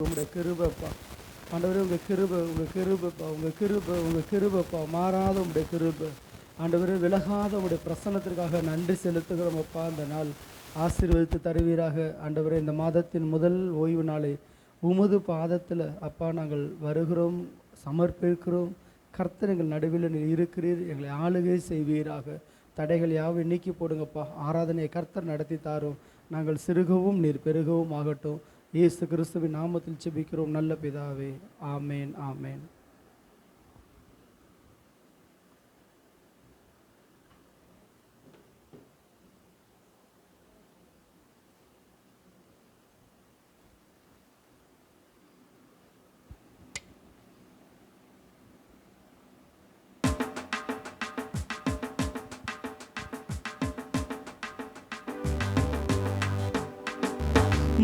உங்களுடைய கிருபைப்பா ஆண்டவரே, உங்கள் கிருபைப்பா மாறாத உங்களுடைய கிருபை ஆண்டவரே, விலகாத உங்களுடைய பிரசன்னத்திற்காக நன்றி செலுத்துகிறோம் அப்பா. இந்த நாள் ஆசீர்வதித்து தருவீராக ஆண்டவரே. இந்த மாதத்தின் முதல் ஓய்வு நாளை உமது பாதத்தில் அப்பா நாங்கள் வருகிறோம், சமர்ப்பிக்கிறோம். கர்த்தர் எங்கள் நடுவில் நீர் இருக்கிறீர், எங்களை ஆளுகை செய்வீராக. தடைகள் யாவை நீக்கி போடுங்கப்பா. ஆராதனையை கர்த்தர் நடத்தி தாரும். நாங்கள் சிறுகவும் நீர் பெருகவும் ஆகட்டும். இயேசு கிறிஸ்துவின் நாமத்தில் ஜெபிக்கிறோம் நல்ல பிதாவே, ஆமேன் ஆமேன்.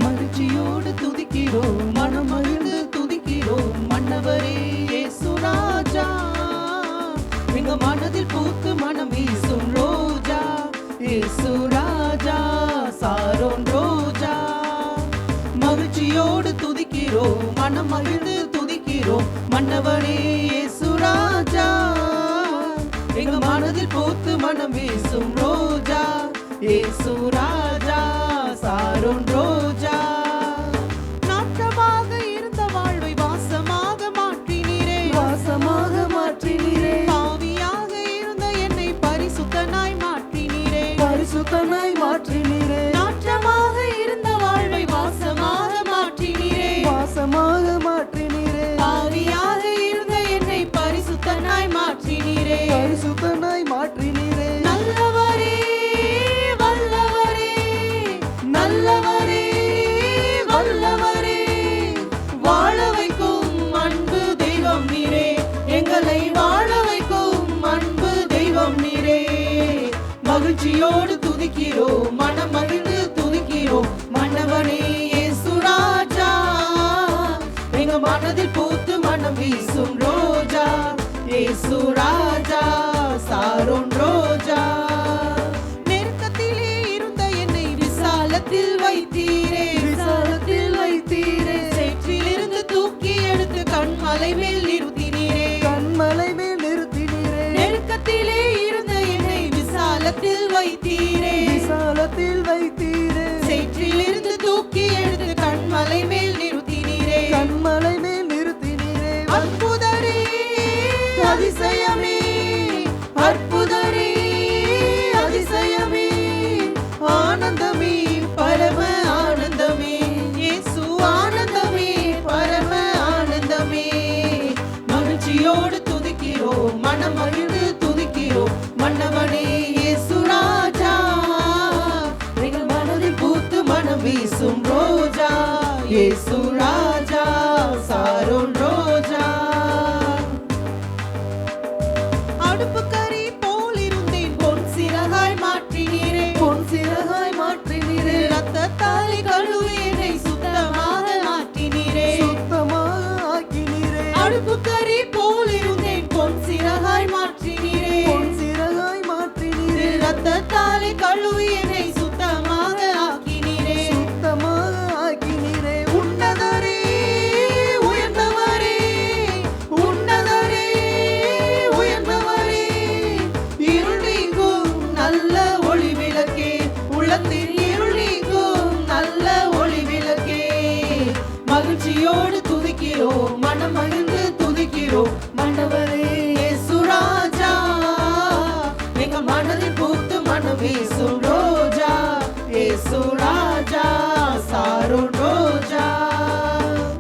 மகிழ்ச்சியோடு துதிக்கிறோம், மனம் மகிழ்ந்து துதிக்கிறோம். மன்னவரே இயேசு ராஜா, எங்க மனதில் பூத்து மனம் வீசும் ரோஜா. இயேசு ராஜா, சாரோன் ரோஜா. மகிழ்ச்சியோடு துதிக்கிறோம், மனம் மகிழ்ந்து துதிக்கிறோம். மன்னவரே இயேசு ராஜா, எங்க மனதில் பூத்து மனம் வீசும் ரோஜா. இயேசு ராஜா, சாரோன் ரோஜா. நாற்றமாக இருந்த வாழ்வை வாசமாக மாற்றினீரே, வாசமாக மாற்றினீரே. பாவியாக இருந்த என்னை பரிசுத்தனாய் மாற்றினீரே, பரிசுத்தனாய் மாற்றினீரே. நாற்றமாக இருந்த வாழ்வை வாசமாக மாற்றினீரே, வாசமாக மாற்றினீரே. பாவியாக இருந்த என்னை பரிசுத்தனாய் மாற்றினீரே, பரிசுத்தனாய் மாற்றினீரே. நல்லவரே நல்லவரே வல்லவரே, வாழ வைக்கும் அன்பு தெய்வம் நீரே, எங்களை வாழ வைக்கும் அன்பு தெய்வம் நீரே. மகிழ்ச்சியோடு துதிக்கிறோம், மனம் மகிழ்ந்து துதிக்கிறோம். மன்னவனே இயேசு ராஜா, எங்க மனதில் பூத்து மனம் வீசும் ரோஜா. இயேசு ராஜா, சாரோன் ரோஜா. விசாலத்தில் வைத்தீரே, விசாலத்தில் வைத்தீரே. சேற்றிலிருந்து தூக்கி எடுத்து கண்மலை மேல் நிறுத்தினீரே, கண்மலை மேல் நிறுத்தினீரே. நெருக்கத்திலே இருந்த என்னை விசாலத்தில் வைத்தீரே, விசாலத்தில் வைத்தீரே. சேற்றிலிருந்து தூக்கி எடுத்து கண்மலை மேல் நிறுத்தினீரே, கண்மலை மேல் நிறுத்தினீரே. அற்புதரே அதிசயமே, அற்புதரே அதிசயமே. ஆனந்தமே பரம ஆனந்தமே, இயேசு ஆனந்தமே பரம ஆனந்தமே. மகிழ்ச்சியோடு துதிக்கிறோம், மனம் மகிழ்ந்து துதிக்கிறோம். மன்னவனே இயேசு ராஜா, எங்கள் மனதில் பூத்து மனம் வீசும் ரோஜா. இயேசு ராஜா, சாரோன் ரோஜா. அடுப்பு கறி போல் இருந்தேன், பொன் சிறகாய் மாற்றினீரே, பொன் சிறகாய் மாற்றினீரே. ரத்தத்தாலே கழுவி என்னை சுத்தமாக ஆக்கினீரே, சுத்தமாக ஆக்கினீரே. அடுப்பு கறி போல் இருந்தேன், பொன் சிறகாய் மாற்றினீரே, பொன் சிறகாய் மாற்றினீரே. ரத்தத்தாலே கழுவி என்னை சுத்தமாக ஆக்கினீரே, சுத்தமாக ஆக்கினீரே. உன்னதரே உயர்ந்தவரே, உன்னதரே உயர்ந்தவரே. இருள் நீங்கும் நல்ல ஒளி விளக்கே, உள்ளத்தின் இருள் நீங்கும் நல்ல ஒளி விளக்கே. மகிழ்ச்சியோடு துதிக்கிறோம், மனம் மகிழ்ந்து துதிக்கிறோம். மன்னவரே இயேசு ராஜா, எங்க மனதில் பூத்து மனம் வீசும் ரோஜா. இயேசு ராஜா, சாரோன் ரோஜா.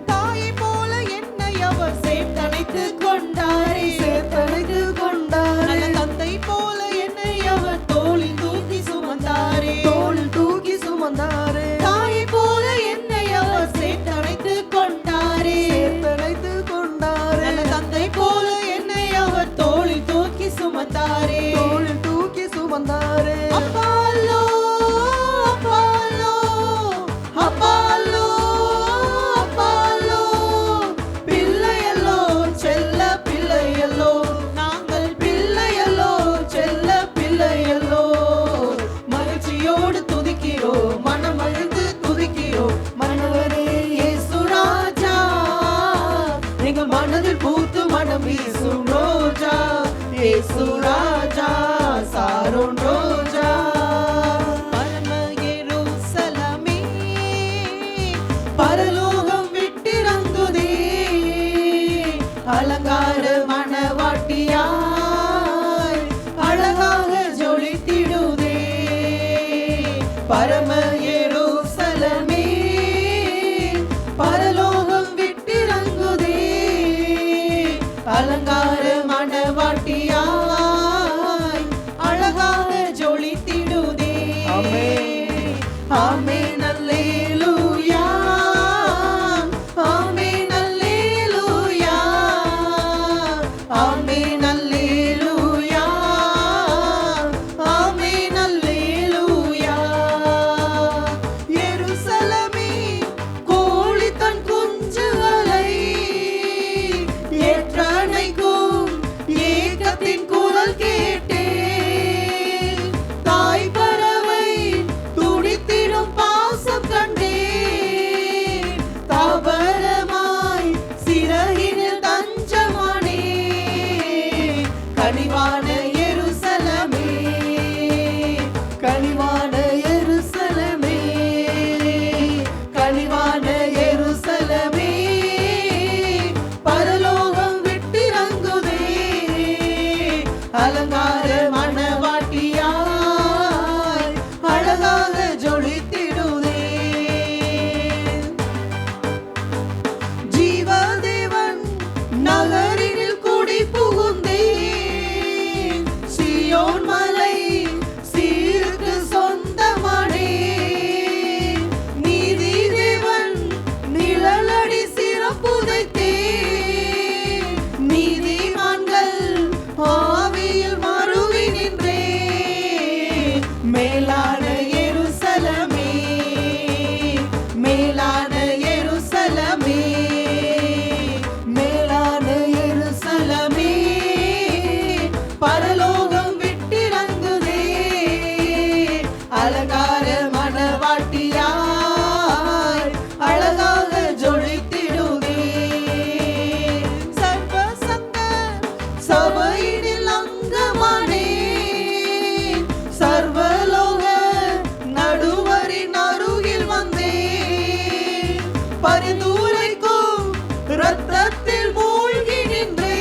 தாயை போல என்னை அவர் சேர்த்தணைத்து கொண்டாரே, சேர்த்தணைத்து கொண்டாரே. நல்ல தந்தை போல என்னை அவர் தோளில் தூக்கி சுமந்தாரே, தோளில் தூக்கி சுமந்தாரே. தாயை போல என்னை அவர் சேர்த்தணைத்து கொண்டாரே, சேர்த்தணைத்து கொண்டாரே. நல்ல தந்தை போல இயேசு ராஜா சாரோன் ரோஜா பரம எருசலமே பரலோகம் விட்டிறங்குதே அலங்கார மணவாட்டியாய் அழகாக ஜொலித்திடுதே பரம எருசலமே பரலோகம் விட்டிறங்குதே அலங்கார மணவாட்டியாய் அழகாக ஜொலித்திடுதே ஆமென் அல்லேலூயா ஆமென் அல்லேலூயா ஆமென் அல்லேலூயா ஆமென் அல்லேலூயா எருசலமே கோழி தன் குஞ்சுகளை ஏற்றணைக்கும் ஏக்கத்தின் குரல் கேட்டே தாய் பறவை துடித்திடும் பாசம் கண்டே தாவரமாய் சிறகினில் தஞ்சமானே கனிவான எருசலமே கனிவான எருசலமே கனிவான எருசலமே பரலோகம் விட்டிறங்குதே அலங்கார மணவாட்டியாய் அழகாக ஜொலித்திடுதே ஜீவதேவன் நகரினில் குடி புகுந்தே சீயோன் மலை சீருக்கு சொந்தமானே நீதி தேவன் நிழலடி சிறப்புதைத்தே நீதிமான்கள் ஆவியில் மறுவி நின்றே மேலான எருசலமே மேலான எருசலமே மேலான எருசலமே பரலோகம் விட்டிறங்குதே அலங்கார மணவாட்டியாய் அழகாக ஜொலித்திடுதே சர்வசங்க சபையினில் அங்கமானே சர்வலோக நடுவரின் அருகில் வந்தே பரிந்துரைக்கும் இரத்தத்தில் மூழ்கி நின்றே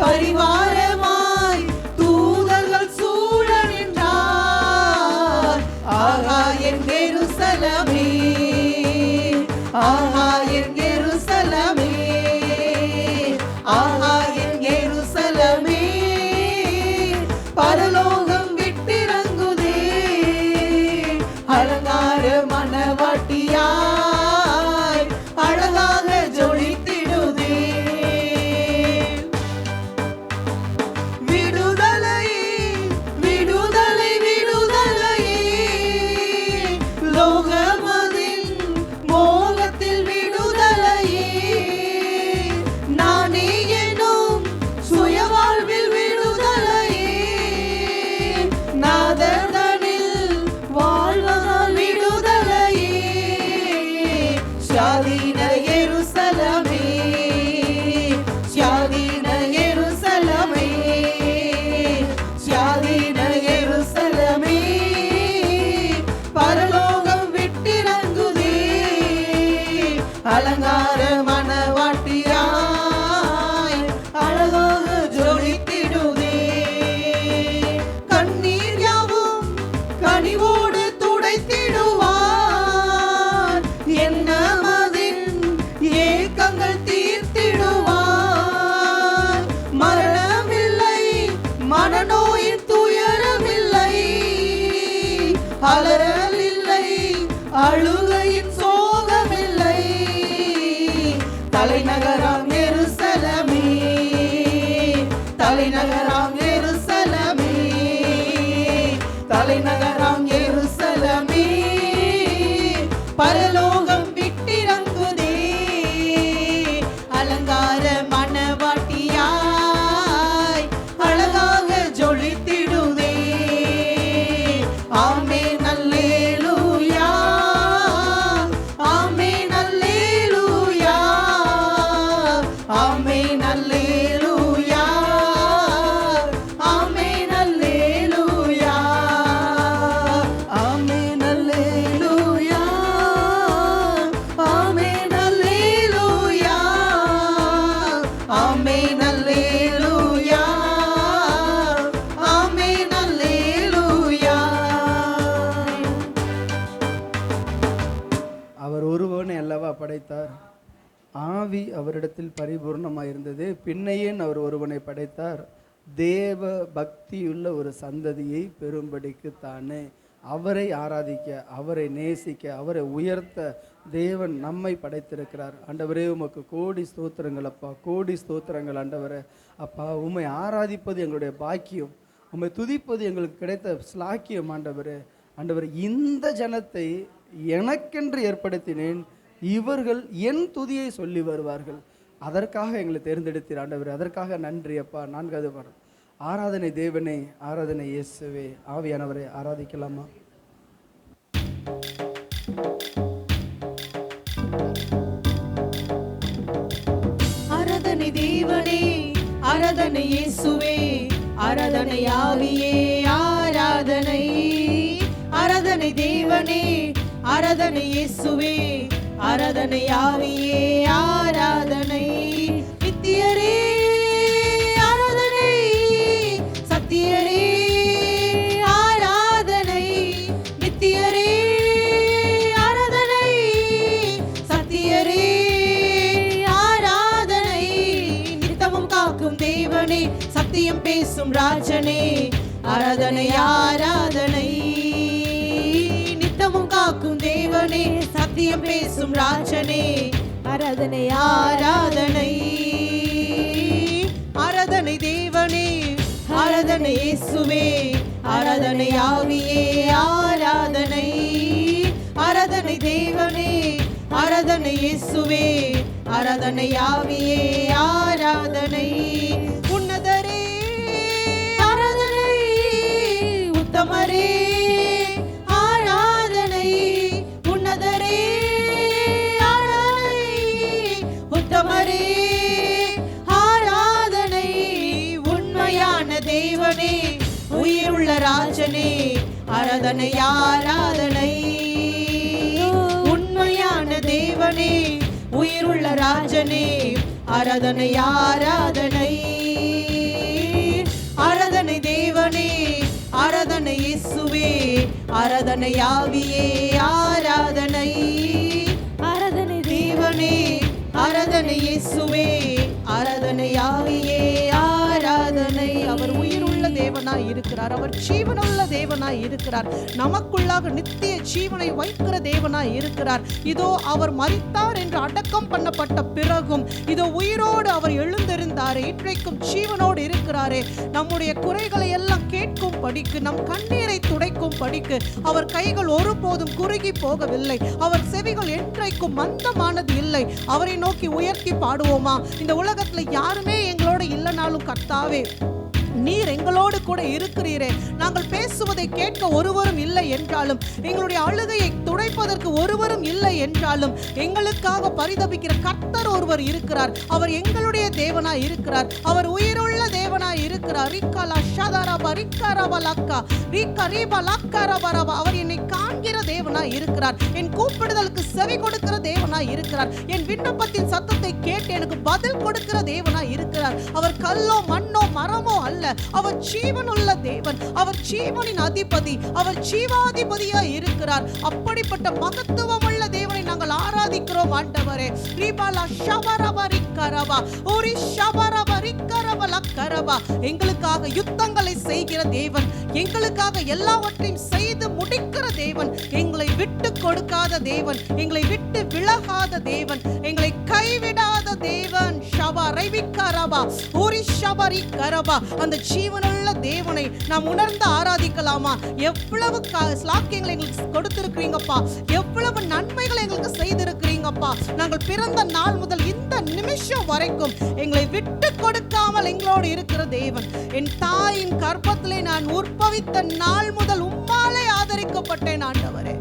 பரிவாரமாய் தூதர்கள் சூழ நின்றார் ஆகா என் எருசலமே ஆகா என் எருசலமே ஆகா என் எருசலமே பரலோகம் விட்டிறங்குதே அலங்கார மணவாட்டியாய் அழகாக ஜொலித்திடுதே விடுதலையே விடுதலை விடுதலையே லோகமதின் மோகத்தில் விடுதலையே நானே எனும் சுயவாழ்வில் விடுதலையே நாதனில் வாழ்வதால் விடுதலையே சுயாதீன எருசலமே சுயாதீன எருசலமே சுயாதீன எருசலமே பரலோகம் விட்டிறங்குதே அலங்கார மணவாட்டியாய் அழகாக ஜொலித்திடுதே கண்ணீர் யாவும் கனிவோடு துடைத்திடுவார் என்ன மதின் ஏக்கங்கள் தீர்த்திடுவார் மரணமில்லை மனநோயின் துயரமில்லை அலறல் இல்லை அழுகையின் சோகமில்லை தலைநகரம் படைத்தார்? ஆவி அவரிடத்தில் பரிபூர்ணமாக இருந்தது. பின்னையேன் அவர் ஒருவனை படைத்தார், தேவ பக்தியுள்ள ஒரு சந்ததியை பெரும்படிக்கு தானே. அவரை ஆராதிக்க, அவரை நேசிக்க, அவரை உயர்த்த தேவன் நம்மை படைத்திருக்கிறார். ஆண்டவரே, உமக்கு கோடி ஸ்தோத்திரங்கள் அப்பா, கோடி ஸ்தோத்திரங்கள் ஆண்டவரே. அப்பா, உம்மை ஆராதிப்பது எங்களுடைய பாக்கியம், உம்மை துதிப்பது எங்களுக்கு கிடைத்த ஸ்லாக்கியம் ஆண்டவரே. ஆண்டவர், இந்த ஜனத்தை எனக்கென்று ஏற்படுத்தினேன், இவர்கள் என் துதியை சொல்லி வருவார்கள். அதற்காக எங்களை தேர்ந்தெடுத்தீர் ஆண்டவர், அதற்காக நன்றி அப்பா. 4வது பாடல். ஆராதனை தேவனே, ஆராதனை இயேசுவே. ஆவியானவரை ஆராதிக்கலாமா? ஆராதனை தேவனே, ஆராதனை இயேசுவே, ஆராதனை ஆவியே, ஆராதனை. ஆராதனை தேவனே, ஆராதனை இயேசுவே, ஆராதனை ஆவியே, ஆராதனை. நித்தியரே ஆராதனை, சத்தியரே ஆராதனை. நித்தியரே ஆராதனை, சத்தியரே ஆராதனை. நித்தமும் காக்கும் தேவனே, சத்தியம் பேசும் ராஜனே, ஆராதனை ஆராதனை. நித்தமும் காக்கும் தேவனே, சத்தியம் பேசும் ராஜனே, ஆராதனை ஆராதனை. ஆராதனை தேவனே, ஆராதனை இயேசுவே, ஆராதனை ஆவியே, ஆராதனை. ஆராதனை தேவனே, ஆராதனை இயேசுவே, ஆராதனை ஆவியே, ஆராதனை. உன்னதரே ஆராதனை, உத்தமரே ஆராதனை. உன்னதரே ஆராதனை, உத்தமரே ஆராதனை. உண்மையான தேவனே, உயிருள்ள ராஜனே, ஆராதனை ஆராதனை. உண்மையான தேவனே, உயிருள்ள ராஜனே, ஆராதனை ஆராதனை. ஆராதனை தேவனே, ஆராதனை இயேசுவே, ஆராதனை ஆவியே, ஆராதனை. ஆராதனை தேவனே, ஆராதனை இயேசுவே, ஆராதனை ஆவியே, ஆராதனை. அவர் உயிருள்ள தேவனாய் இருக்கிறார், அவர் ஜீவனுள்ள தேவனாய் இருக்கிறார், நமக்குள்ளாக நித்திய ஜீவனை வைக்கிற தேவனாய் இருக்கிறார். இதோ அவர் மரித்தார் என்று அடக்கம் பண்ணப்பட்ட பிறகும் இதோ உயிரோடு அவர் எழுந்திருந்தாரே, இன்றைக்கும் ஜீவனோடு இருக்கிறாரே. நம்முடைய குறைகளை எல்லாம் கேட்கும் படிக்கு, நம் கண்ணீரை துடைக்கும் படிக்கு அவர் கைகள் ஒருபோதும் குறுகி போகவில்லை, அவர் செவிகள் என்றைக்கும் மந்தமானது இல்லை. அவரை நோக்கி உயர்த்தி பாடுவோமா? இந்த உலகத்துல யாருமே எங்களோட இல்லைனாலும் கர்த்தாவே, நீர் எங்களோடு கூட இருக்கிறீரே. நாங்கள் பேசுவதை கேட்க ஒருவரும் இல்லை என்றாலும், எங்களுடைய அழுகையை துடைப்பதற்கு ஒருவரும் இல்லை என்றாலும், எங்களுக்காக பரிதபிக்கிற கர்த்தர் ஒருவர் இருக்கிறார். அவர் எங்களுடைய தேவனாய் இருக்கிறார், அவர் உயிருள்ள தேவனாய் இருக்கிறார். அவர் என்னை காண்கிற தேவனாய் இருக்கிறார், என் கூப்பிடுதலுக்கு செவி கொடுக்கிற தேவனாய் இருக்கிறார், என் விண்ணப்பத்தின் சத்தத்தை கேட்டு எனக்கு பதில் கொடுக்கிற தேவனாய் இருக்கிறார். அவர் கல்லோ மண்ணோ மரமோ அல்ல, அவர் ஜீவனுள்ள தேவன், அவர் ஜீவனின் அதிபதி, அவர் ஜீவாதிபதியாய் இருக்கிறார். அப்படிப்பட்ட மகத்துவமுள்ள தேவனை நாங்கள் ஆராதிக்கிறோம் ஆண்டவரே. எங்களுக்காக யுத்தங்களை செய்கிற தேவன், எங்களுக்காக எல்லாவற்றையும் செய்து முடிக்கிற தேவன், எங்களை விட்டு கொடுக்காத தேவன், எங்களை விட்டு விலகாத தேவன், எங்களை கைவிடாத தேவன். அந்த ஜீவனுள்ள தேவனை நாம் உணர்ந்து ஆராதிக்கலாமா? எவ்வளவு ஸ்லாக்கியங்களை எங்களுக்கு கொடுத்திருக்கிறீங்கப்பா, எவ்வளவு நன்மைகளை எங்களுக்கு செய்திருக்கிறீங்கப்பா. நாங்கள் பிறந்த நாள் முதல் இந்த நிமிஷம் வரைக்கும் எங்களை விட்டு கொடுக்காமல் எங்களோடு இருக்கிற தேவன். என் தாயின் கர்ப்பத்திலே நான் உற்பவித்த நாள் முதல் உம்மாலே ஆதரிக்கப்பட்டேன் ஆண்டவரே,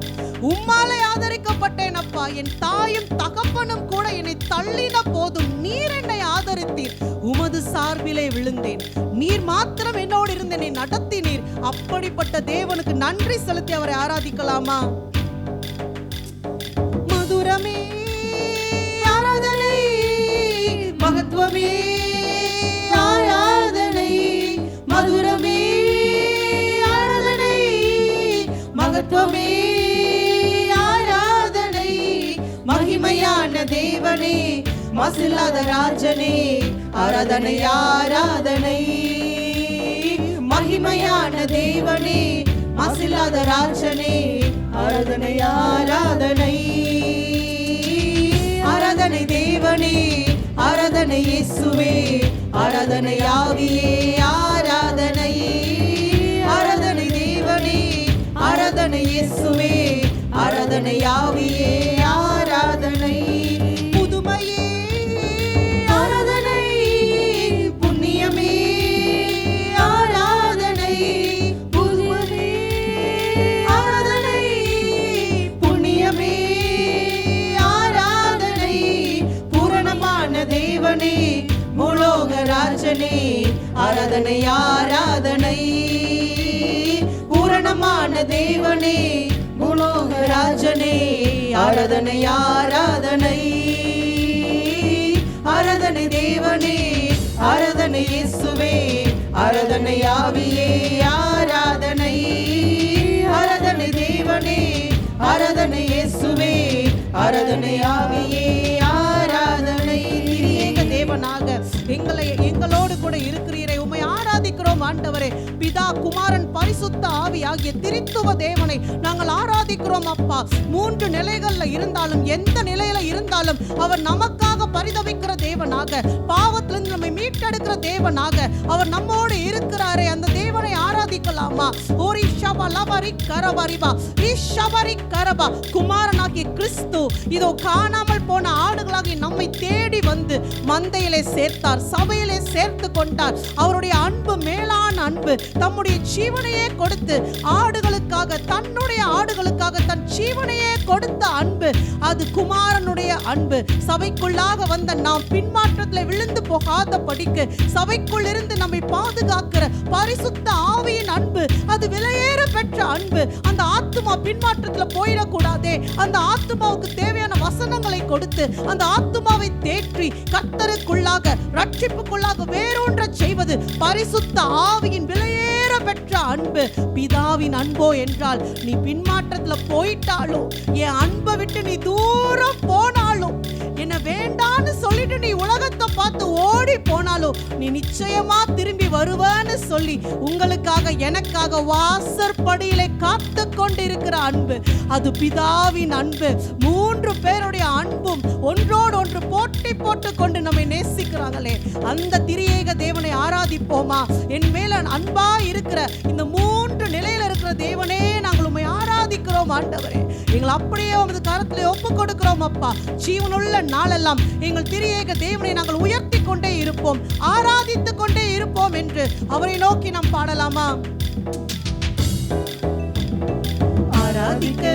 உம்மாலே ஆதரிக்கப்பட்டேன் அப்பா. என் தாயும் தகப்பனும் கூட என்னை தள்ளின போதும் நீர் என்னை ஆதரித்தீர், உமது சார்பிலே விழுந்தேன், நீர் மாத்திரம் என்னோடு இருந்து என்னை நடத்தினீர். அப்படிப்பட்ட தேவனுக்கு நன்றி செலுத்தி அவரை ஆராதிக்கலாமா? மதுரமே ஆராதனை, மகத்துவமே ஆராதனை. மதுரமே ஆராதனை, மகத்துவமே ஆராதனை. மகிமையான தேவனே மாசில்லாத ராஜனே ஆராதனை ஆராதனை. மகிமையான தேவனே மாசில்லாத ராஜனே ஆராதனை ஆராதனை. ஆராதனை தேவனே ஆராதனை இயேசுவே ஆராதனை ஆவியே ஆராதனை. ஆராதனை தேவனே ஆராதனை இயேசுவே ஆராதனை ஆவியே ஆராதனை. புதுமையே ஆராதனை புண்ணியமே ஆராதனை. புதுமையே ஆராதனை புண்ணியமே ஆராதனை. பூரணமான தேவனே முலோக ராஜனே ஆராதனை ஆராதனை. பூரணமான தேவனே முலோக ராஜனே ஆராதனை ஆராதனை. ஆராதனை தேவனே ஆராதனை இயேசுவே ஆராதனை ஆவியே ஆராதனை. ஆராதனை தேவனே ஆராதனை இயேசுவே ஆராதனை ஆவியே ஆராதனை. திரியேக தேவனாக எங்களோடு கூட இருக்கிறீரே உம்மை ஆராதிக்கிறோம் ஆண்டவரே. பிதா குமாரன் பரிசுத்த ஆவி ஆகிய திரித்துவ தேவனை நாங்கள் ஆராதிக்கிறோம் அப்பா. 3 நிலைகள்ல இருந்தாலும் எந்த நிலையில இருந்தாலும் அவர் நமக்காக பரிதவிக்கிற தேவனாக, பாவத்திலிருந்து நம்மை மீட்டெடுக்கிற தேவனாக அவர் நம்மோடு இருக்கிறாரே. அந்த தேவனை ஆராதிக்கலாமா? ஓரி ஷபா லபரி கரபரிபா ரிஷபரி கரபா. குமாரனாகிய கிறிஸ்து இதோ காணாமல் போன ஆடுகளாகி நம்மை தேடி வந்து மந்தையிலே சேர்த்தார், சபையிலே சேர்த்து கொண்டார். அவருடைய அன்பு மேலான அன்பு, தம்முடைய ஜீவனையே கொடுத்து ஆடுகளுக்காக, தன்னுடைய ஆடுகளுக்காக தன் ஜீவனையே கொடுத்த அன்பு, அது குமாரனுடைய அன்பு. சபைக்குள்ளாக வந்த நாம் பின்மாற்றத்தில் விழுந்து போகாத படிக்கு சபைக்குள் இருந்து நம்மை பாதுகாக்கிற பரிசுத்த ஆவியின் அன்பு, அது விலையேற பெற்ற அன்பு. அந்த ஆத்துமா பின்மாற்றத்தில் போயிடக்கூடாதே. அந்த ஆத்துமாவுக்கு தேவையான வசனங்களை கொடுத்து அந்த ஆத்துமாவை தேற்றி கர்த்தருக்குள்ளாக ரட்சிப்புக்குள்ளாக வேரூன்ற செய்வது பரிசுத்த ஆவியின் விலையேற பெற்ற அன்பு. பிதாவின் அன்போ என்றால் நீ பின்மாற்றத்துல போயிட்டாலும், என் அன்பை விட்டு நீ தூரம் போனாலும், என்ன வேண்டான்னு சொல்லிட்டு நீ உலகத்தை பார்த்து ஓடி போனாலும் நீ நிச்சயமா திரும்பி வருவேன்னு சொல்லி உங்களுக்காக எனக்காக வாசற்படியிலே காத்து கொண்டிருக்கிற அன்பு, அது பிதாவின் அன்பு. 3 பேருடைய அன்பும் ஒன்றோடு ஒன்று போட்டி போட்டு கொண்டு நம்மை நேசிக்கிறாங்களே, அந்த திரியேக தேவனை ஆராதிப்போமா? என் மேல அன்பா இருக்கிற இந்த 3 நிலையில இருக்கிற தேவனே, நாங்கள் உம்மை ஆராதிக்கிறோம் ஆண்டவரே. எங்களை அப்படியே உமது கரத்திலே ஒப்பு கொடுக்கிறோம் அப்பா. ஜீவனுள்ள நாளெல்லாம் எங்கள் திரியேக தேவனை நாங்கள் உயர்த்தி கொண்டே இருப்போம், ஆராதித்துக் கொண்டே இருப்போம் என்று அவரை நோக்கி நாம் பாடலாமா? ஆராதிக்க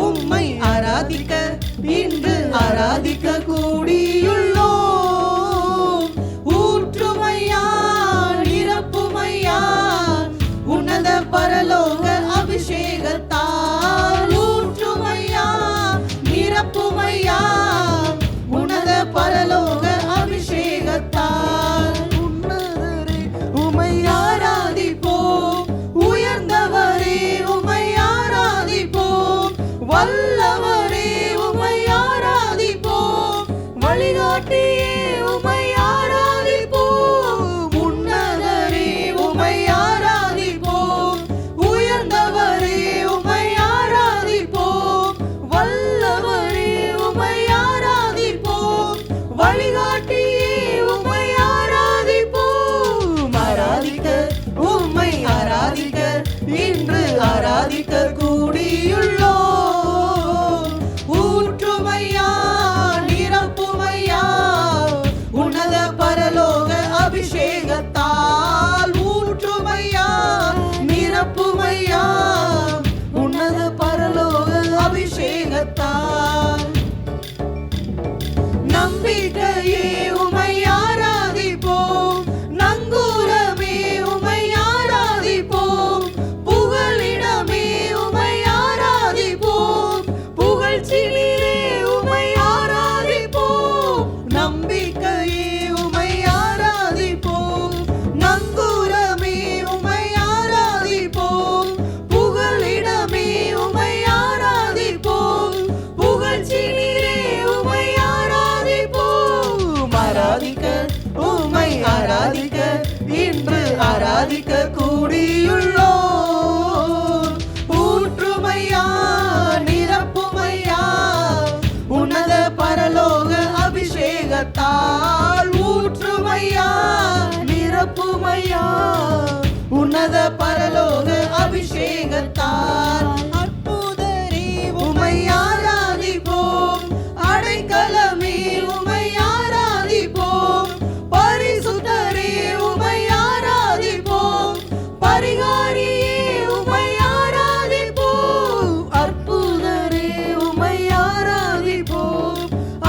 உம்மை ஆராதிக்க இன்று ஆராதிக்க கூடியுள்ளோம். ஊற்றுமையா நிரப்புமையா உன்னத பரலோக அபிஷேகத்தால். ஊற்றுமையா நிரப்புமையா உன்னத பரலோக அபிஷேகத்தால். உன்னதரே உம்மை ஆராதிப்போம், உயர்ந்தவரே உம்மை ஆராதிப்போம், வல்லவரே உம்மை ஆராதிப்போம், வழிகாட்டியே உம்மை ஆராதிப்போம். உன்னதரே உம்மை ஆராதிப்போம், உயர்ந்தவரே உம்மை ஆராதிப்போம், வல்லவரே உம்மை ஆராதிப்போம், வழிகாட்டியே உம்மை ஆராதிப்போம். ஆராதிக்க உம்மை ஆராதிக்க இன்று ஆராதிக்க கூடியுள்ளோம். ஊற்றுமையா நிரப்புமையா உன்னத பரலோக அபிஷேகத்தால். ஊற்றுமையா நிரப்புமையா உன்னத பரலோக அபிஷேகத்தால். நம்பிக்கையே உம்மை ஆராதிப்போம், நங்கூரமே உம்மை ஆராதிப்போம், புகலிடமே உம்மை ஆராதிப்போம், புகழ்ச்சியிலே உம்மை ஆராதிப்போம். நம்பிக்கையே உம்மை ஆராதிப்போம், நங்கூரமே உம்மை ஆராதிப்போம், புகலிடமே உம்மை ஆராதிப்போம், புகழ்ச்சியிலே உம்மை ஆராதிப்போம். ஆராதிக்க உம்மை ஆராதிக்க இன்று ஆராதிக்க கூடியுள்ளோம். ஊற்றுமையா நிரப்புமையா உன்னத பரலோக அபிஷேகத்தால். ஊற்றுமையா நிரப்புமையா உன்னத பரலோக அபிஷேகத்தால். அற்புதரே உம்மை ஆராதிப்போம், அடைக்கலமே உம்மை ஆராதிப்போம், பரிசுத்தரே உம்மை ஆராதிப்போம், பரிகாரியே உம்மை ஆராதிப்போம். அற்புதரே உம்மை ஆராதிப்போம்,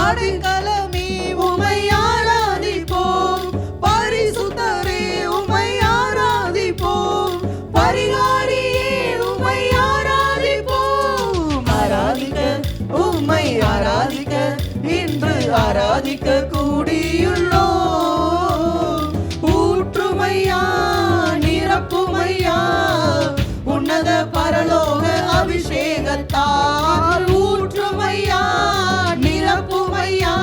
அடைக்கலமே உம்மை ஆராதிப்போம், பரிசுத்தரே உம்மை ஆராதிப்போம், பரிகாரியே உம்மை ஆராதிப்போம். ஆராதிக்க உம்மை ஆராதிக்க இன்று ஆராதிக்க கூடியுள்ளோம். ஊற்றுமையா நிரப்புமையா உன்னத பரலோக அபிஷேகத்தால். ஊற்றுமையா நிரப்புமையா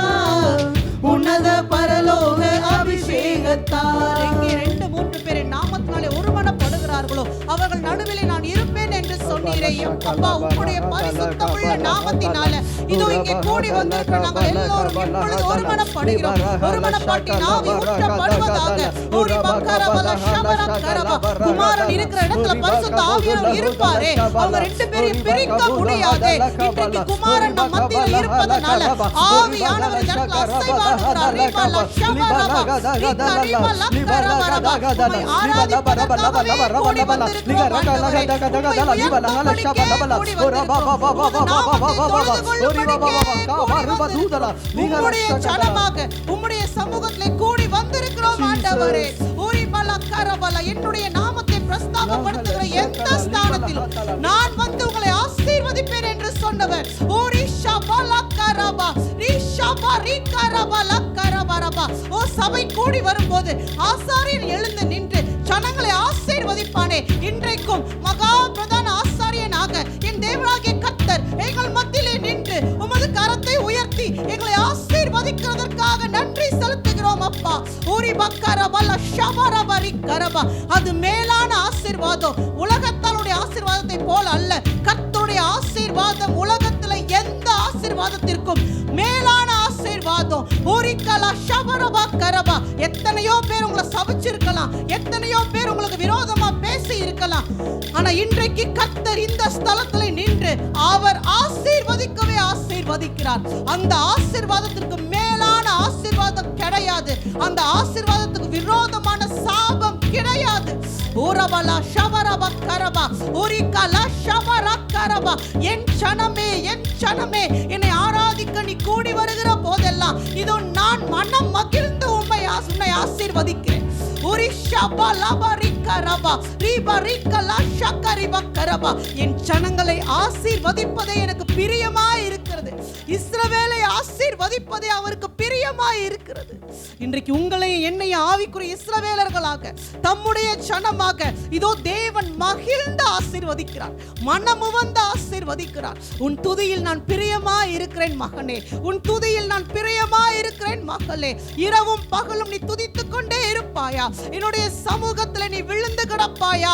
உன்னத பரலோக அபிஷேகத்தால். எங்கே 2-3 பேர் நாமத்தினாலே ஒருமனப்படுகிறார்களோ அவர்கள் நடுவிலே நான் இருப்பேன் என்று சொன்னீரே அப்பா. உம்முடைய பரிசுத்தமுள்ள நாமத்தினால இதோ இங்கே கூடி வந்திருக்கிற நாங்கள் எல்லோரும் இப்பொழுது ஒருமனப்படுகிறோம். ஒருமனப்பட்டின் ஆவி ஊற்றப்படுவதாக. ஓரி பக்கரபல ஷபரக்கரப. குமாரன் இருக்கிற இடத்துல பரிசுத்த ஆவியானவர் இருப்பாரே. அவங்க 2 பேரையும் பிரிக்க முடியாது. இன்றைக்கு குமாரன் நம் மத்தியில் இருப்பதனால ஆவியானவர் இந்த இடத்துல அசைவாடுகிறார். ரிபல ஷபரப ரிகரிபல கரபரப. உம்மை ஆராதிப்பதற்காகவே கூடி வந்திருக்கிறோம் ஆண்டவரே. உம்முடைய ஜனமாக உம்முடைய சமூகத்திலே கூடி வந்திருக்கிறோம் ஆண்டவரே. என்னுடைய நாமத்தை பிரஸ்தாபப்படுத்துகிற எந்த ஸ்தானத்திலும் நான் வந்து உங்களை ஆசீர்வதிப்பேன் என்று சொன்னவர். ஓ சபை கூடி வரும்போது ஆசாரியன் எழுந்து நின்று ஜனங்களை ஆசீர்வதிப்பானே. இன்றைக்கும் மகா பிரதான ஆசாரியனாக என் தேவனாகிய கர்த்தர் எங்கள் மத்தியிலே நின்று உமது கரத்தை உயர்த்தி எங்களை ஆசீர்வதிக்கிறதற்காக நன்றி செலுத்துகிறோம் அப்பா. அது மேலான ஆசீர்வாதம். உலகத்தாருடைய ஆசீர்வாதத்தை போல அல்ல. கர்த்தருடைய ஆசீர்வாதம் உலகத்தில் எந்த ஆசீர்வாதத்திற்கும் மேலான ஆசீர்வாதம். எத்தனையோ பேர் உங்களை சபிச்சிருக்கலாம், எத்தனையோ பேர் உங்களுக்கு விரோதமா பேசி இருக்கலாம். ஆனா இன்றைக்கு கர்த்தர் இந்த ஸ்தலத்தில் நின்று அவர் ஆசீர்வதிக்கவே ஆசீர்வதிக்கிறார். அந்த ஆசீர்வாதத்திற்கு மேலான ஆசீர்வாதம் கிடையாது. அந்த ஆசீர்வாதத்துக்கு விரோதமான சாபம் கிடையாது. என் ஜனமே, என் ஜனமே, என்னை ஆராதிக்க நீ கூடி வருகிற போதெல்லாம் இதோ நான் மனம் மகிழ்ந்து உம்மை ஆசீர்வதிக்கிறேன். என் ஜனங்களை ஆசீர்வதிப்பதே எனக்கு பிரியமாய் இருக்கிறது. இஸ்ரவேலை ஆசீர்வதிப்பதே அவருக்கு பிரியமாய் இருக்கிறது. இன்றைக்கு உங்களை என்னை ஆவிக்குரிய இஸ்ரவேலர்களாக தம்முடைய ஜனமாக இதோ தேவன் மகிழ்ந்து ஆசீர்வதிக்கிறார், மனமுவந்து ஆசீர்வதிக்கிறார். உன் துதியில் நான் பிரியமாய் இருக்கிறேன் மகனே, உன் துதியில் நான் பிரியமாய் இருக்கிறேன் மகளே. இரவும் பகலும் நீ துதித்துக் கொண்டே இருப்பாயா? என்னுடைய சமூகத்தில் நீ விழுந்து கிடப்பாயா?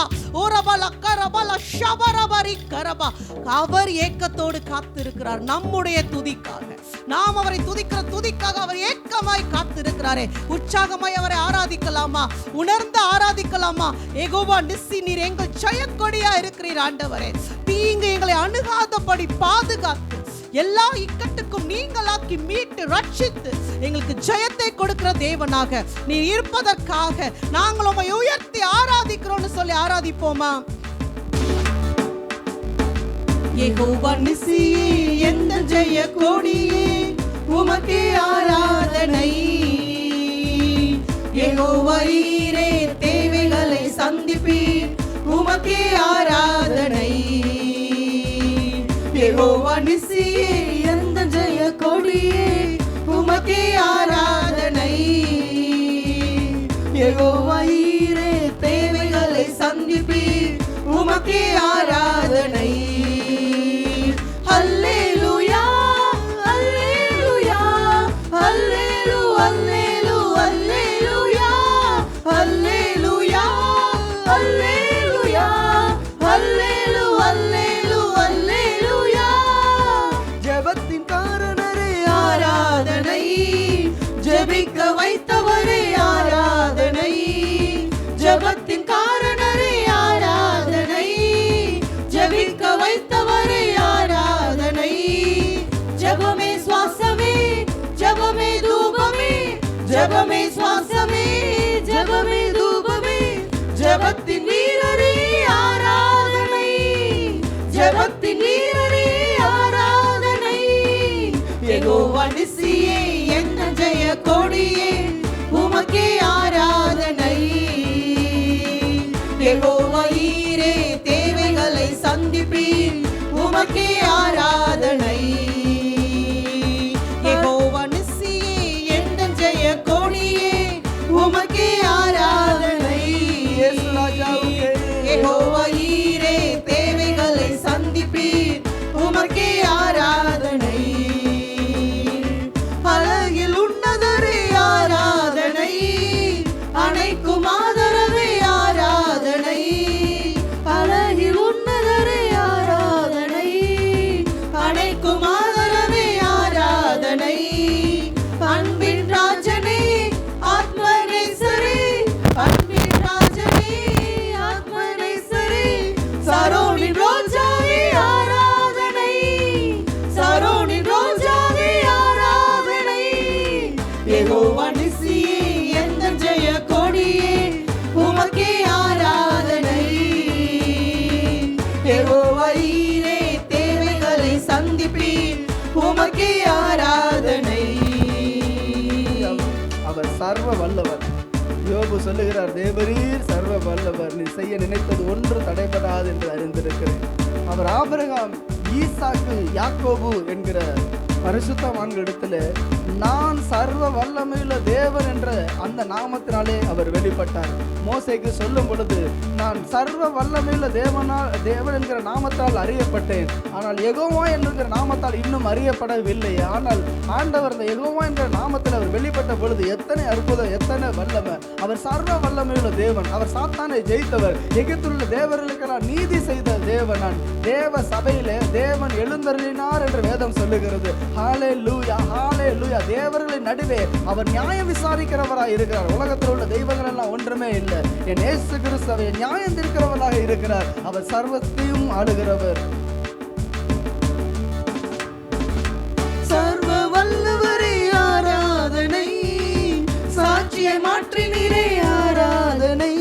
அவர் ஏக்கத்தோடு காத்திருக்கிறார் நம்முடைய துதிக்காக. நாம் அவரை துதிக்கிற துதிக்காக அவர் ஏக்கமாய் காத்திருக்கிறாரே. உற்சாகமாய் அவரை ஆராதிக்கலாமா? உணர்ந்து ஆராதிக்கலாமா? யெகோவா நிசி, நீர் எங்கள் ஜெயக்கொடியா இருக்கிறீர் ஆண்டவரே. தீங்கு எங்களை அணுகாதபடி பாதுகாத்து எல்லா இக்கட்டுக்கும் நீங்களாக்கி மீட்டு ரட்சித்து எங்களுக்கு ஜெயத்தை கொடுக்கிற தேவனாக நீர் இருப்பதற்காக நாங்கள் உம்மை உயர்த்தி ஆராதிக்கிறோம்னு சொல்லி ஆராதிப்போமா? யெகோவா நிசியே, எந்த ஜெய கொடியே, உமக்கே ஆராதனை. யெகோவா ஈரே, தேவைகளை சந்திப்பீர், உமக்கே ஆராதனை. யெகோவா நிசியே, எந்த ஜெய கொடியே, உமக்கே ஆராதனை. யெகோவா ஈரே, தேவைகளை சந்திப்பீர், உமக்கே ஆராதனை. அல்லேலூயா, அல்லேலூயா, அல்லேலூயா, அல்லேலூயா. ஜெபிக்க வைத்தவரே ஆராதனை, ஜெபத்தின் காரணரே ஆராதனை, ஜெபிக்க வைத்தவரே ஆராதனை. ஜெபமே சுவாசமே, ஜெபமே தூபமே, ஜெபமே சுவாசமே, ஜெபமே தூபமே, ஜெபத்தின் வீரரே ஆராதனை, ஜெபத்தின் வீரரே ஆராதனை. யெகோவா நிசியே என்ற ஜெய கொடியே உமக்கே ஆராதனை. யெகோவா ஈரே தேவைகளை சந்திப்பீர் உமக்கே ஆராதனை. யெகோவா நிசியே என்ற ஜெய கொடியே உமக்கே ஆராதனை. யெகோவா ஈரே தேவைகளை சந்திப்பீர் உமக்கே ஆராதனை. அழகில் உன்னதரே ஆராதனை, அணைக்கும் ஆதரவே ஆராதனை. அழகில் உன்னதரே ஆராதனை, அணைக்கும் ஆதரவே ஆராதனை. அன்பின் ராஜனே ஆத்மநேசரே, அன்பின் ராஜனே ஆத்மநேசரே, சரோனின் ரோஜாவே ஆராதனை, சரோனின் ரோஜாவே ஆராதனை. யெகோவா நிசியே எந்த ஜெய கொடியே உமக்கே ஆராதனை. யெகோவா ஈரே தேவைகளை சந்திப்பீர் உமக்கே ஆராதனை. அவர் சர்வ வல்லவர். யோபு சொல்லுகிறார், தேவரீர் சர்வ வல்லவர், நீ செய்ய நினைத்தது ஒன்று தடைபடாது என்று அறிந்திருக்கிறேன். அவர் ஆபிரகாம், ஈசாக்கு, யாக்கோபு என்கிற பரிசுத்தவான்களிடத்துல நான் சர்வ வல்லமையுள்ள தேவன் என்ற அந்த நாமத்தினாலே அவர் வெளிப்பட்டார். மோசேக்கு சொல்லும் பொழுது, நான் சர்வ வல்லமையுள்ள தேவன் என்கிற நாமத்தால் அறியப்பட்டேன், ஆனால் யெகோவா என்கிற நாமத்தால் இன்னும் அறியப்படவில்லை. ஆனால் ஆண்டவர் அந்த யெகோவா என்கிற நாமத்தில் அவர் வெளிப்பட்ட பொழுது எத்தனை அற்புதம், எத்தனை வல்லமை. அவர் சர்வ வல்லமையுள்ள தேவன். அவர் சாத்தானை ஜெயித்தவர். எகிப்திலுள்ள தேவர்களுக்கெல்லாம் நீதி செய்த தேவன். தேவ சபையிலே தேவன் எழுந்தருளினார் என்று வேதம் சொல்லுகிறது. ஹல்லேலூயா, ஹல்லேலூயா. தேவர்களின் நடுவே அவர் நியாயம் விசாரிக்கிறவராய் இருக்கிறார். உலகத்தில் உள்ள தெய்வங்கள் எல்லாம் ஒன்றுமே இல்லை. என் இயேசு கிறிஸ்து நியாயம் தீர்க்கிறவராக இருக்கிறார். அவர் சர்வத்தையும் ஆளுகிறவர். சர்வ வல்லவரே ஆராதனை, சாட்சியை மாற்றினீரே ஆராதனை.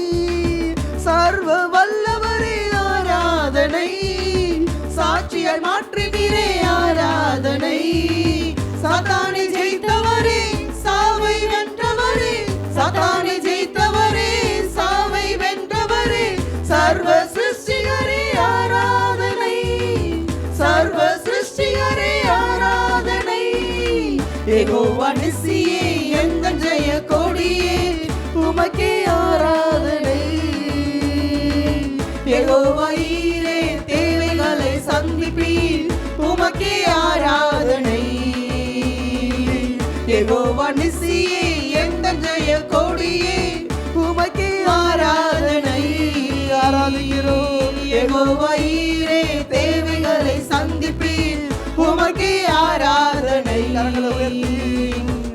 சர்வ வல்லவரே ஆராதனை, சாட்சியை மாற்றினீரே ஆராதனை. சாத்தானை ஜெயித்தவரே, சாவை வென்றவரே, சாத்தானை ஜெயித்தவரே, சாவை வென்றவரே, சர்வ சிருஷ்டிகரே ஆராதனை, சர்வ சிருஷ்டிகரே ஆராதனை. யெகோவா நிசியே எந்த ஜெய கொடியே உமக்கே ஆராதனை. யெகோவா ஈரே தேவைகளை சந்திப்பீர் உமக்கே ஆராதனை. யெகோவா நிசியே எந்த ஜெய கொடியே உமக்கே ஆராதனை. ஆராதிக்கிறோம். யெகோவா ஈரே தேவைகளை சந்திப்பீர் உமக்கே ஆராதனை.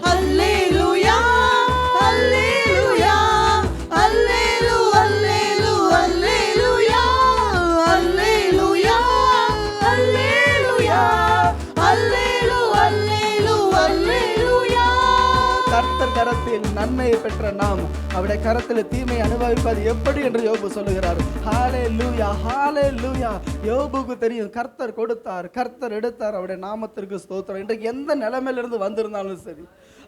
அல்லேலூயா, அல்லேலூயா, அல்லேலூ, அல்லேலூ, அல்லேலூயா, அல்லேலூயா, அல்லேலூயா, அல்லேலூ, அல்லேலூ, அல்லேலூயா. கர்த்தர் கரத்தில் நன்மையை பெற்ற நாம் அவருடைய கரத்தில் தீமை அனுபவிப்பது எப்படி என்று யோபு சொல்லுகிறார். ஹல்லேலூயா, ஹல்லேலூயா. யோபுக்கு தெரியும், கர்த்தர் கொடுத்தார், கர்த்தர் எடுத்தார். அவருடைய நாமத்திற்கு ஸ்தோத்திரம். இன்றைக்கு எந்த நிலைமையிலிருந்து வந்திருந்தாலும் சரி,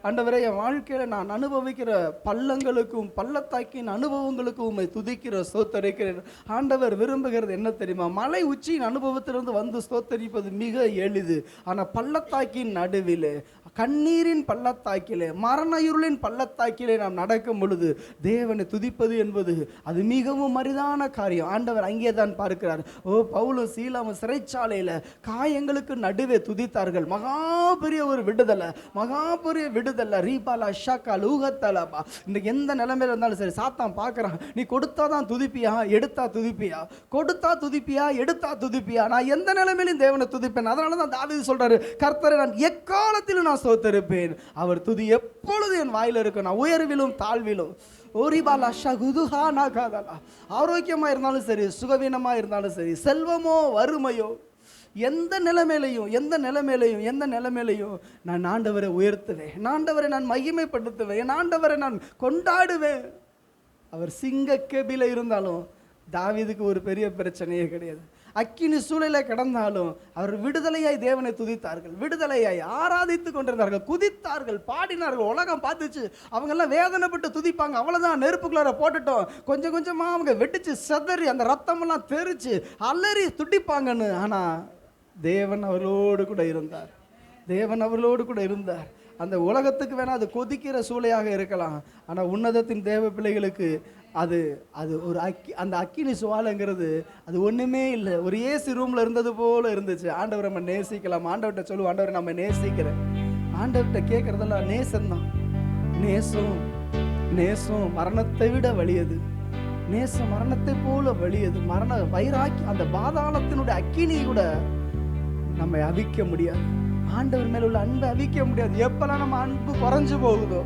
ஆண்டவரே, என் வாழ்க்கையில் நான் அனுபவிக்கிற பள்ளங்களுக்கும் பள்ளத்தாக்கின் அனுபவங்களுக்கும் உம்மை துதிக்கிற ஸ்தோத்தரிக்கிறேன். ஆண்டவர் விரும்புகிறது என்ன தெரியுமா? மலை உச்சியின் அனுபவத்திலிருந்து வந்து ஸ்தோத்தரிப்பது மிக எளிது. ஆனால் பள்ளத்தாக்கின் நடுவிலே, கண்ணீரின் பள்ளத்தாக்கிலே, மரண இருளின் பள்ளத்தாக்கிலே நாம் நடக்கும் பொழுது தேவனை துதிப்பது என்பது அது மிகவும் அரிதான காரியம். ஆண்டவர் அங்கே தான் பார்க்கிறார். பவுலும் சீலாவும் சிறைச்சாலையில் காயங்களுக்கு நடுவே துதித்தார்கள். மகா பெரிய ஒரு விடுதலை, மகா பெரிய விடுதலை. ரீபாலா ஷாக்கா லூகத்தலபா. இன்னைக்கு எந்த நிலைமையில இருந்தாலும் சரி, சாத்தான் பார்க்குறான், நீ கொடுத்தாதான் துதிப்பியா, எடுத்தா துதிப்பியா, கொடுத்தா துதிப்பியா, எடுத்தா துதிப்பியா. நான் எந்த நிலைமையிலும் தேவனை துதிப்பேன். அதனால தான் தாவீது சொல்றாரு, கர்த்தரை நான் எக்காலத்திலும் நான் ஸ்தோத்திரிப்பேன், அவர் துதி எப்பொழுது என் வாயில இருக்கும். நான் உயர்விலும் தாழ்விலும் ஆரோக்கியமாக இருந்தாலும் சரி, சுகவீனமாக இருந்தாலும் சரி, செல்வமோ வறுமையோ, எந்த நிலைமையிலையும் நான் ஆண்டவரை உயர்த்துவேன், ஆண்டவரை நான் மகிமைப்படுத்துவேன், ஆண்டவரை நான் கொண்டாடுவேன். அவர் சிங்க கெபில இருந்தாலும் தாவீதுக்கு ஒரு பெரிய பிரச்சனையே கிடையாது. அக்கினி சூழல கிடந்தாலும் அவர் விடுதலையாய் தேவனை துதித்தார்கள், விடுதலையாய் ஆராதித்து கொண்டிருந்தார்கள், குதித்தார்கள், பாடினார்கள். உலகம் பார்த்துச்சு, அவங்கெல்லாம் வேதனைப்பட்டு துதிப்பாங்க. அவ்வளோதான், நெருப்புக்குள்ளார போட்டுட்டோம், கொஞ்சம் கொஞ்சமாக அவங்க வெட்டிச்சு செதறி அந்த ரத்தமெல்லாம் தெரிச்சு அலறி துடிப்பாங்கன்னு. ஆனால் தேவன் அவர்களோடு கூட இருந்தார், தேவன் அவர்களோடு கூட இருந்தார். அந்த உலகத்துக்கு வேணால் அது கொதிக்கிற சூளையாக இருக்கலாம், ஆனால் உன்னதத்தின் தேவ பிள்ளைகளுக்கு அது அது ஒரு அந்த அக்கினி சுவாலைங்கிறது அது ஒன்றுமே இல்லை. ஒரு ஏசி ரூமில் இருந்தது போல் இருந்துச்சு. ஆண்டவரை நம்ம நேசிக்கலாம். ஆண்டவர்கிட்ட சொல்லுவோம், ஆண்டவரை நம்ம நேசிக்கிறேன். ஆண்டவர்கிட்ட கேட்குறதெல்லாம் நேசம்தான். நேசம் மரணத்தை விட வலியது. நேசம் மரணத்தை போல வலியது. மரண வைராக்கி அந்த பாதாளத்தினுடைய அக்கினி கூட நம்ம அவிக்க முடியாது. ஆண்டவர் மேல உள்ள அன்பை அவிக்க முடியாது. எப்பெல்லாம் நம்ம அன்பு குறைஞ்சு போகுதோ,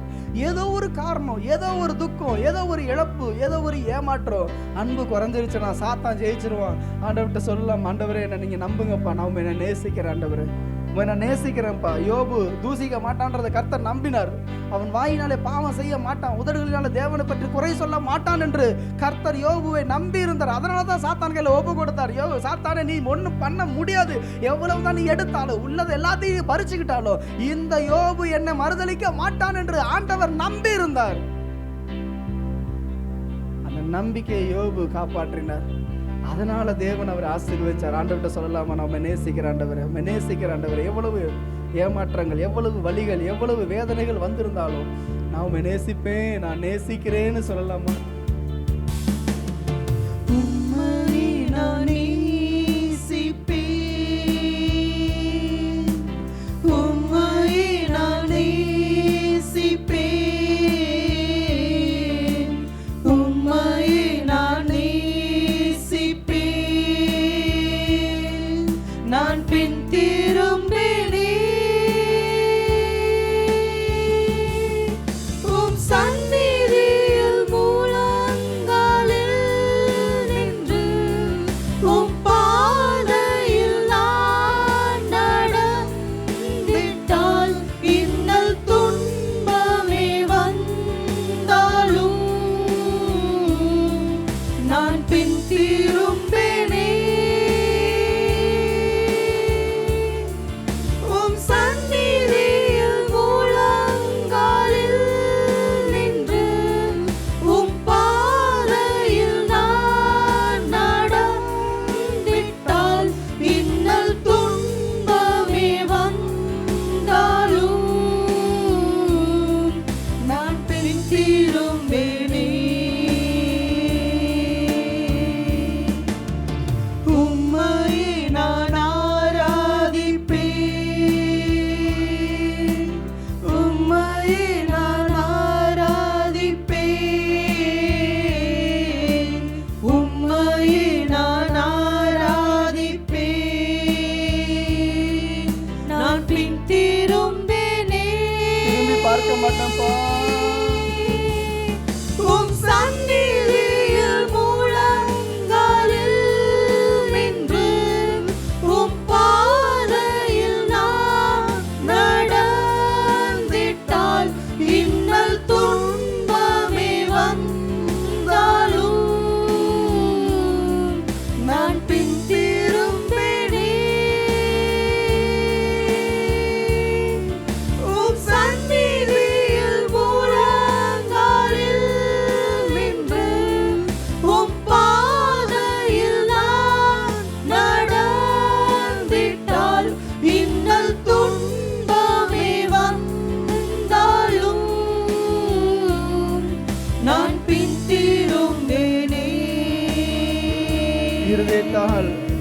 ஏதோ ஒரு காரணம், ஏதோ ஒரு துக்கம், ஏதோ ஒரு இழப்பு, ஏதோ ஒரு ஏமாற்றம், அன்பு குறைஞ்சிருச்சுன்னா சாத்தான் ஜெயிச்சிருவான். ஆண்டவர்கிட்ட சொல்லலாம், ஆண்டவரே என்ன நீங்க நம்புங்கப்பா, நான் என்ன நேசிக்கிறேன், ஆண்டவரே நான் நேசிக்கிறேன்ப்பா. யோபு தூசிக்க மாட்டான்றதை கர்த்தர் நம்பினார். அவன் வாயினாலே பாவம் செய்ய மாட்டான், உதடுகளினால தேவனை பற்றி குறை சொல்ல மாட்டான் என்று கர்த்தர் யோபுவை நம்பி இருந்தார். அதனால தான் சாத்தான் கையில் ஒப்பு கொடுத்தார். சாத்தானே, நீ ஒன்றும் பண்ண முடியாது, எவ்வளவுதான் நீ எடுத்தாலும் உள்ளது எல்லாத்தையும் பறிச்சுக்கிட்டாலும் இந்த யோபு என்னை மறுதலிக்க மாட்டான் என்று ஆண்டவர் நம்பி இருந்தார். அந்த நம்பிக்கையை யோபு காப்பாற்றினார். அதனால தேவன் அவர் ஆசீர்வதிச்சார். ஆண்டவர்கிட்ட சொல்லலாமா, நம்ம நேசிக்கிற ஆண்டவரை, எவ்வளவு ஏமாற்றங்கள், எவ்வளவு வலிகள், எவ்வளவு வேதனைகள் வந்திருந்தாலும் நான் நேசிப்பேன், நான் நேசிக்கிறேன்னு சொல்லலாமா?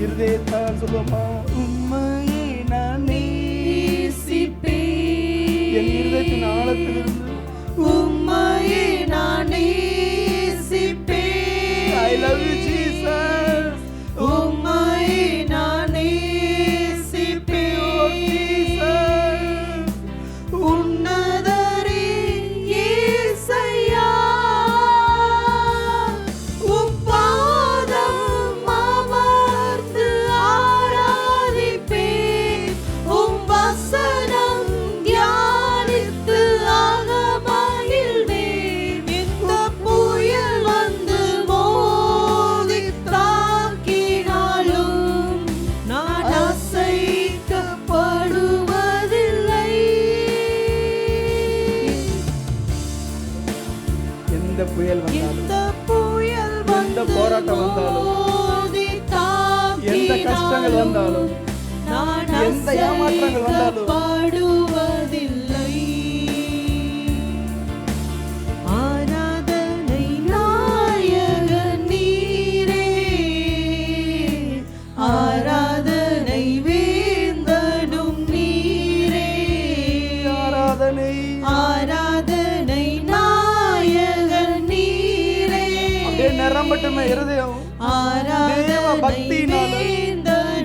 இருதயத்தால் சொல்லுவோமா, உம்மையே நான் நேசிப்பேன். என் இருதயத்தின் ஆழத்தில் எந்த புயல் வந்தாலும், எந்த புயல் எந்த போராட்டம் வந்தாலும், எந்த கஷ்டங்கள் வந்தாலும், எந்த ஏமாற்றங்கள் வந்தாலும் படுவதில்லை. ஆராதனை நாயகன் நீரே, ஆராதனை வேந்தனும் நீரே, ஆராதனை ஆராதனை நாயகன் நீரே. அப்படியே நிரம்பட்டுமே இருதயம் தேவ பக்தியினால,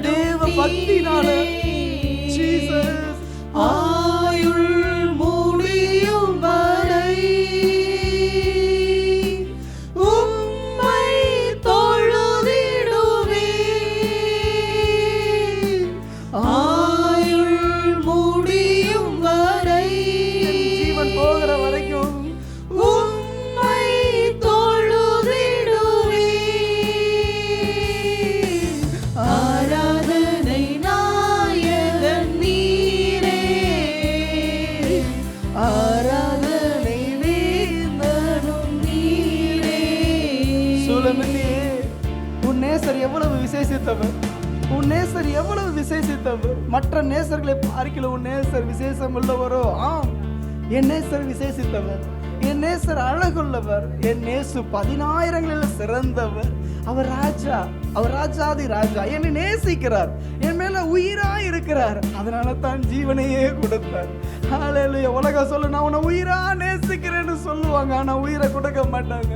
தேவ பக்தியினால. ஜீசஸ் ஆயுள் முடியும் வரை உம்மை தொழுதிடுவேன். ஆயுள் முடியும் வரை, ஜீவன் போகிற வரைக்கும் உம்மை தொழுதிடுவேன். ஆராதனை நாயகன் நீரே, ஆராதனை வேந்தனும் நீரே. சூலமில்லையே, உன் நேசர் எவ்வளவு விசேஷித்தவர், உன் நேசர் எவ்வளவு விசேஷித்தவர். மற்ற நேசர்களை பார்க்கல உன் நேசர் விசேஷம் உள்ளவரோ? ஆம், என் நேசர் விசேஷித்தவர், என் நேசர் அழகுள்ளவர், என் நேசு 10,000ங்களில் சிறந்தவர். அவர் ராஜா, அவர் ராஜாதி ராஜா. என்னை நேசிக்கிறார், என் மேல உயிரா இருக்கிறார். அதனால தான் ஜீவனையே கொடுத்தார். ஹல்லேலூயா. உலகம் சொல்ல நான் உன்னை உயிரா நேசிக்கிறேன்னு சொல்லுவாங்க, ஆனா உயிரை கொடுக்க மாட்டாங்க.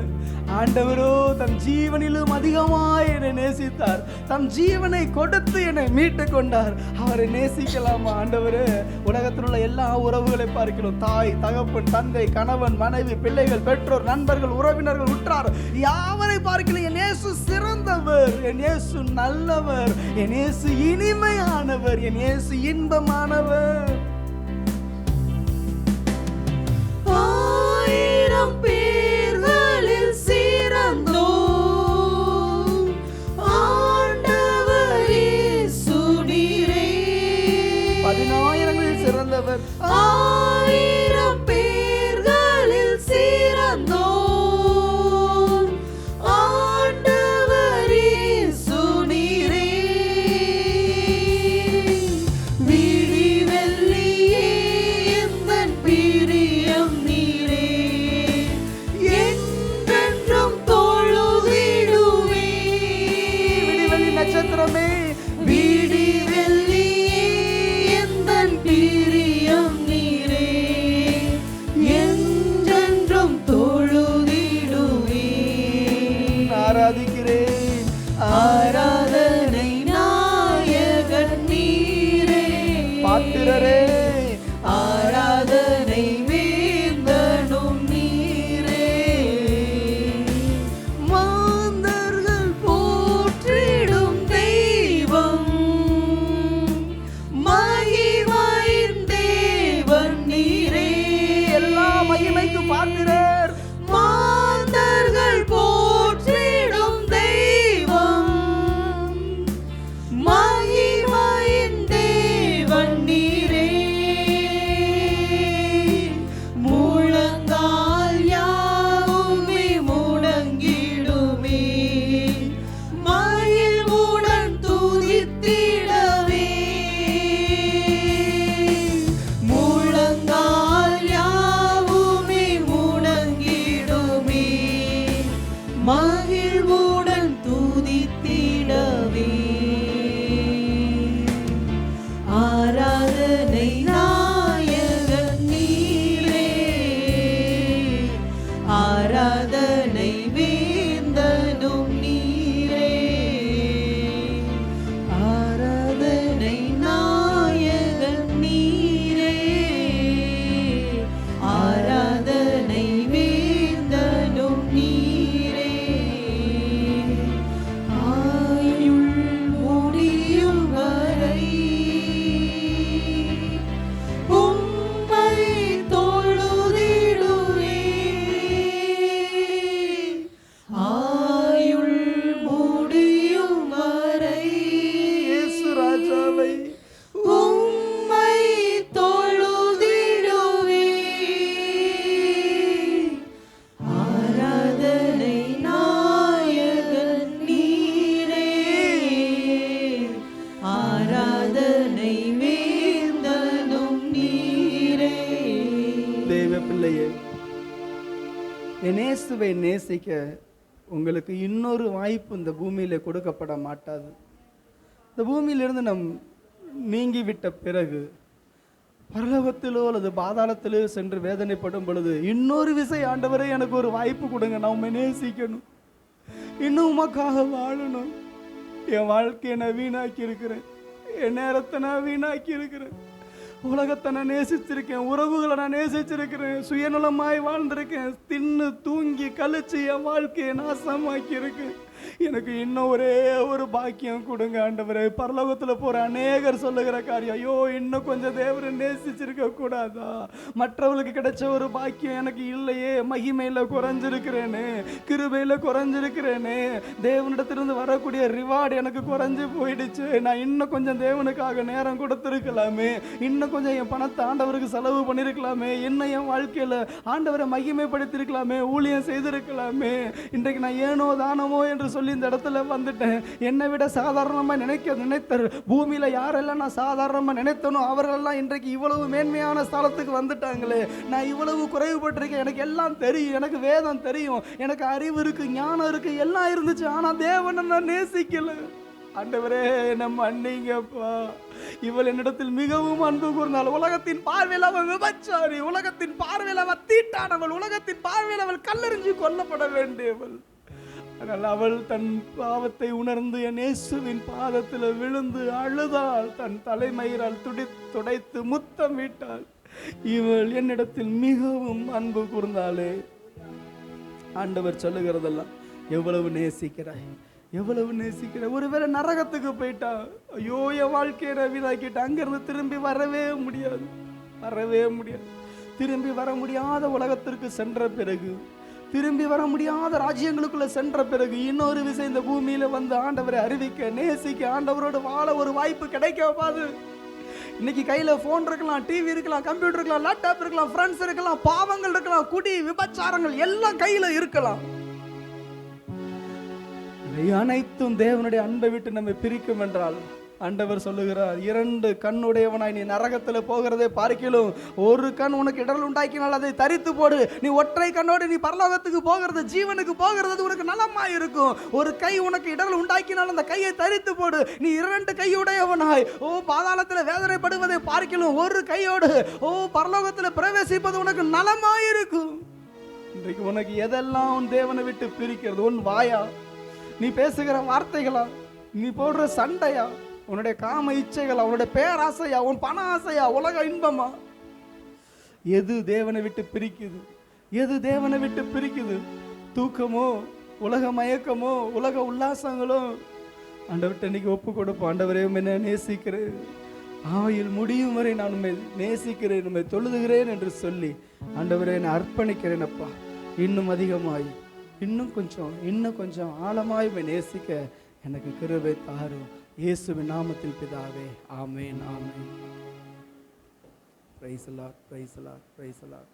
ஆண்டவரோ தம் ஜீவனிலும் அதிகமாய் என்னை நேசித்தார், தம் ஜீவனை கொடுத்து என்னை மீட்டு கொண்டார். அவரை நேசிக்கலாமா ஆண்டவரே? உலகத்தில் உள்ள எல்லா உறவுகளை பார்க்கிறோம். தாய், தகப்பன், தந்தை, கணவன், மனைவி, பிள்ளைகள், பெற்றோர், நண்பர்கள், உறவினர்கள், உற்றார், யாவரை பார்க்கல என் இயேசு சிறந்தவர், என் இயேசு நல்லவர், என் இயேசு இனிமையானவர், என் இயேசு இன்பமானவர். 1000 பேர்களில் சிறந்தோம் ஆண்டவர் இயேசு நீரே. 10,000ங்களில் சிறந்தவர். 1000 பேர்களில் சிறந்தோம் ஆண்டவர் இயேசு நீரே. விழி வெள்ளியே எந்தன் பிரியம் நீரே, என்றென்றும் தொழுதிடுவேன். விடிவெள்ளி நட்சத்திரமே, விடி வெள்ளியே எந்தன் பிரியம் நீரே, என்றென்றும் தொழுதிடுவேன். ஆராதிக்கிறேன். ஆராதனை நாயகன் நீரே, பாத்திரரே, ஆராதனை வேந்தனும் நீரே. மாந்தர்கள் போற்றிடும் தெய்வம், மகிமையின் தேவன் நீரே. எல்லா மகிமைக்கு பாத்திரர். மாந்தர்கள் போற்றிடும் தெய்வம், மகிமையின் தேவன் நீரே. முழங்கால் யாவுமே முடங்கிடுமே, மகிழ்வுடன் துதித்திடவே. முழங்கால் யாவுமே முடங்கிடுமே, பிள்ளையே, என் இயேசுவை நேசிக்க உங்களுக்கு இன்னொரு வாய்ப்பு இந்த பூமியில கொடுக்கப்பட மாட்டாது. இந்த பூமியிலிருந்து நம் நீங்கிவிட்ட பிறகு பரலோகத்திலோ அல்லது பாதாளத்திலோ சென்று வேதனைப்படும் பொழுது இன்னொரு விசை, ஆண்டவரே எனக்கு ஒரு வாய்ப்பு கொடுங்க, நான் உண்மை நேசிக்கணும், இன்னும் உமக்காக வாழணும். என் வாழ்க்கையை நான் வீணாக்கி இருக்கிறேன், என் நேரத்தை நான் வீணாக்கி இருக்கிறேன், உலகத்தை நான் நேசிச்சிருக்கேன், உறவுகளை நான் நேசிச்சிருக்கிறேன், சுயநலமாய் வாழ்ந்திருக்கேன், தின்னு தூங்கி கழிச்சு என் வாழ்க்கையை நாசமாக்கி இருக்கேன். எனக்கு இன்னும் ஒரே ஒரு பாக்கியம் கொடுங்க ஆண்டவரே. பரலோகத்தில் போற அநேகர் சொல்லுகிற காரியம், ஐயோ இன்னும் கொஞ்சம் தேவரை நேசிச்சிருக்க கூடாதா, மற்றவர்களுக்கு கிடைச்ச ஒரு பாக்கியம் எனக்கு இல்லையே, மகிமையில குறைஞ்சிருக்கிறேனே, கிருபையில குறைஞ்சிருக்கிறேனே, தேவனிடத்திலிருந்து வரக்கூடிய ரிவார்டு எனக்கு குறைஞ்சு போயிடுச்சு, நான் இன்னும் கொஞ்சம் தேவனுக்காக நேரம் கொடுத்துருக்கலாமே, இன்னும் கொஞ்சம் என் பணத்தை ஆண்டவருக்கு செலவு பண்ணியிருக்கலாமே, இன்னும் என் வாழ்க்கையில ஆண்டவரை மகிமைப்படுத்தியிருக்கலாமே, ஊழியம் செய்திருக்கலாமே, இன்றைக்கு நான் ஏனோ தானமோ என்று சொல்லி இந்த இடத்துல வந்துட்டேன். என்னை விட சாதாரணமா நினைத்த பூமியில யாரெல்லாம் நான் சாதாரணமா நினைத்தனோ அவரெல்லாம் இன்றைக்கு இவ்வளவு மேன்மையான ஸ்தலத்துக்கு வந்துட்டாங்களே. நான் இவ்வளவு குறைவுபட்டிருக்கேன், எனக்கு எல்லாம் தெரியும், எனக்கு வேதம் தெரியும், எனக்கு அறிவு இருக்கு, ஞானம் இருக்கு, எல்லாம் இருந்துச்சு, ஆனா தேவனை நான் நேசிக்கல. ஆண்டவரே நம்ம மன்னிங்கப்பா. இவள் என்னிடத்தில் மிகவும் அன்பு கூர்ந்தாள். உலகத்தின் பார்வையில் அவள் விபச்சாரி, உலகத்தின் பார்வையில் அவள் தீட்டானவள், உலகத்தின் பார்வையில் அவள் கல்லெறிஞ்சு கொல்லப்பட வேண்டியவள். ஆனால் அவள் தன் பாவத்தை உணர்ந்து என் இயேசுவின் பாதத்தில் விழுந்து அழுதாள், தன் தலைமயிரால் துடைத்து முத்தம் விட்டாள். இவள் என்னிடத்தில் மிகவும் அன்பு கூர்ந்தாளே. ஆண்டவர் சொல்லுகிறதெல்லாம், எவ்வளவு நேசிக்கிறாய், எவ்வளவு நேசிக்கிறாய். ஒருவேளை நரகத்துக்கு போயிட்டா, ஐயோ என் வாழ்க்கையை வீணாக்கிட்ட, அங்கிருந்து திரும்பி வரவே முடியாது, வரவே முடியாது. திரும்பி வர முடியாத உலகத்திற்கு சென்ற பிறகு, திரும்பி வர முடியாத ராஜ்யங்களுக்குள்ள சென்ற பிறகு இன்னொரு விஷயம் இந்த பூமியில வந்து ஆண்டவரை அறிவிக்க, நேசிக்க, ஆண்டவரோடு வாழ ஒரு வாய்ப்பு கிடைக்காது. இன்னைக்கு கையில போன் இருக்கலாம், டிவி இருக்கலாம், கம்ப்யூட்டர் இருக்கலாம், லேப்டாப் இருக்கலாம், ஃப்ரெண்ட்ஸ் இருக்கலாம், பாவங்கள் இருக்கலாம், குடி விபச்சாரங்கள் எல்லாம் கையில இருக்கலாம். அனைத்தும் தேவனுடைய அன்பை விட்டு நம்மை பிரிக்கும் என்றால் ஆண்டவர் சொல்லுகிறார், 2 கண்ணுடையவனாய் நீ நரகத்தில் போகிறதை பார்க்கிலும் ஒரு கண் உனக்கு இடரல் உண்டாக்கினால் அதை தரித்து போடு. நீ ஒற்றை கண்ணோடு நீ பரலோகத்துக்கு போகிறது, ஜீவனுக்கு போகிறது உனக்கு நலமாய் இருக்கும். ஒரு கை உனக்கு இடரல் உண்டாக்கினால் அந்த கையை தரித்து போடு. நீ 2 கையுடையவனாய் பாதாளத்தில் வேதனைப்படுவதை பார்க்கிலும் ஒரு கையோடு பரலோகத்தில் பிரவேசிப்பது உனக்கு நலமாய் இருக்கும். இன்றைக்கு உனக்கு எதெல்லாம் உன் தேவனை விட்டு பிரிக்கிறது? உன் வாயா, நீ பேசுகிற வார்த்தைகளா, நீ போடுற சண்டையா, உன்னுடைய காம இச்சைகளா, உன்னுடைய பேராசையா, உன் பண ஆசையா, உலக இன்பமா? எது தேவனை விட்டு பிரிக்குது? எது தேவனை விட்டு பிரிக்குது? தூக்கமோ, உலக மயக்கமோ, உலக உல்லாசங்களோ? ஆண்டவர்கிட்ட இன்னைக்கு ஒப்பு கொடுப்போம். ஆண்டவரே என்ன நேசிக்கிறேன், ஆயுள் முடியும் வரை நான் உண்மை நேசிக்கிறேன், உண்மை தொழுதுகிறேன் என்று சொல்லி ஆண்டவரே நான் அர்ப்பணிக்கிறேன் அப்பா. இன்னும் அதிகமாய், இன்னும் கொஞ்சம் ஆழமாய் நேசிக்க எனக்கு கிருபை தாரும். இயேசுவின் நாமத்தில் பிதாவே, amen, amen. Praise the Lord, praise the Lord, praise the Lord.